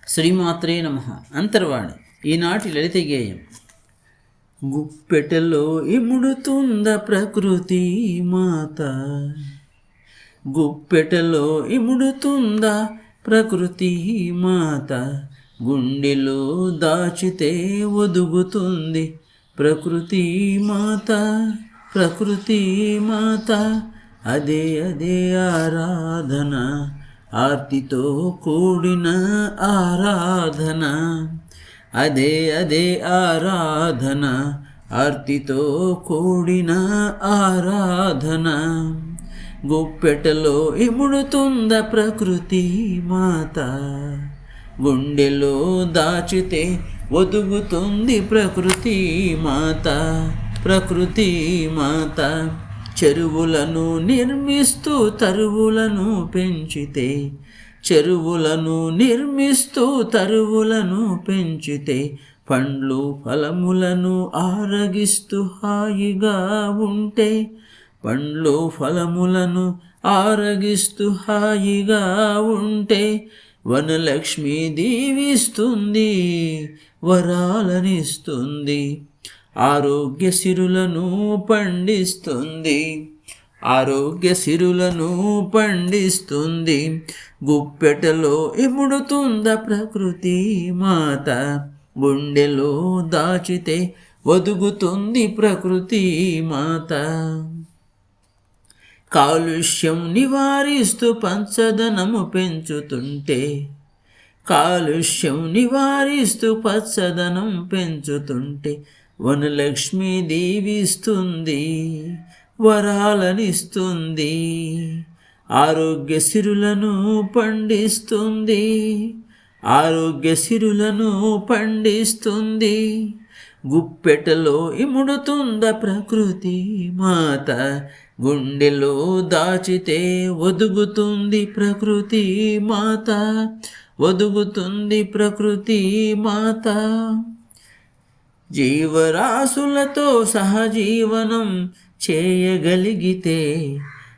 శ్రీమాత్రే నమః. అంతర్వాణి. ఈనాటి లలిత గేయం. గుప్పెటలో ఇముడుతుంద ప్రకృతి మాత, గుప్పెటలో ఇముడుతుంద ప్రకృతి మాత, గుండెలో దాచితే ఒదుగుతుంది ప్రకృతి మాత, ప్రకృతి మాత. అదే అదే ఆరాధన, ఆర్తితో కూడిన ఆరాధన, అదే అదే ఆరాధన, ఆర్తితో కూడిన ఆరాధన. గుప్పెటలో ఇముడుతుంద ప్రకృతి మాత, గుండెలో దాచితే ఒదుగుతుంది ప్రకృతి మాత, ప్రకృతి మాత. చెరువులను నిర్మిస్తూ తరువులను పెంచితే, చెరువులను నిర్మిస్తూ తరువులను పెంచితే, పండ్లు ఫలములను ఆరగిస్తూ హాయిగా ఉంటే, పండ్లు ఫలములను ఆరగిస్తూ హాయిగా ఉంటే, వనలక్ష్మి దీవిస్తుంది వరాలనిస్తుంది, ఆరోగ్య సిరులను పండిస్తుంది, ఆరోగ్య సిరులను పండిస్తుంది. గుప్పెటలో ఇముడుతుంద ప్రకృతి మాత, గుండెలో దాచితే ఒదుగుతుంది ప్రకృతి మాత. కాలుష్యం నివారిస్తూ పచ్చదనము పెంచుతుంటే, కాలుష్యం నివారిస్తూ పచ్చదనం పెంచుతుంటే, వనలక్ష్మి దీవిస్తుంది వరాలనిస్తుంది, ఆరోగ్య సిరులను పండిస్తుంది, ఆరోగ్య సిరులను పండిస్తుంది. గుప్పెటలో ఇముడుతుంద ప్రకృతి మాత, గుండెలో దాచితే ఒదుగుతుంది ప్రకృతి మాత, ఒదుగుతుంది ప్రకృతి మాత. జీవరాశులతో సహజీవనం చేయగలిగితే,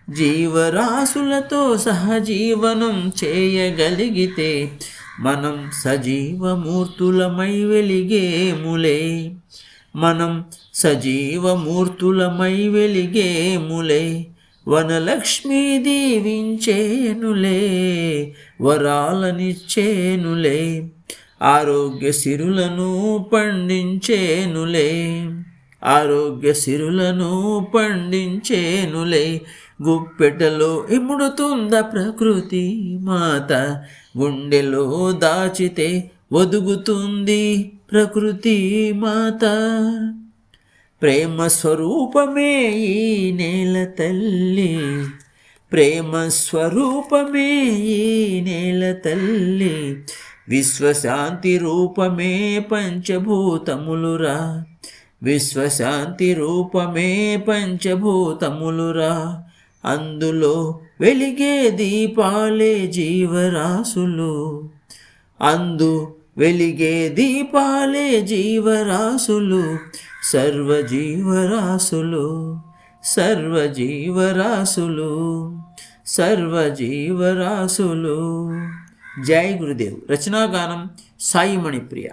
జీవరాశులతో సహజీవనం చేయగలిగితే, మనం సజీవమూర్తులమై వెలిగేములే, మనం సజీవమూర్తులమై వెలిగేములే. వనలక్ష్మి దీవించేనులే వరాలనిచ్చేనులే, ఆరోగ్య సిరులను పండించేనులే, ఆరోగ్య సిరులను పండించేనులే. గుప్పెటలో ఇముడుతుంద ప్రకృతి మాత, గుండెలో దాచితే ఒదుగుతుంది ప్రకృతి మాత. ప్రేమ స్వరూపమే ఈ నేల తల్లి, ప్రేమ స్వరూపమే ఈ నేల తల్లి, విశ్వశాంతి రూపమే పంచభూతములురా, విశ్వశాంతి రూపమే పంచభూతములురా. అందులో వెలిగే దీపాలే జీవరాశులు, అందు వెలిగే దీపాలే జీవరాశులు, సర్వజీవరాశులు, సర్వజీవరాశులు, సర్వజీవరాశులు. జై గురుదేవ్. రచనాగానం సాయి మణిప్రియ.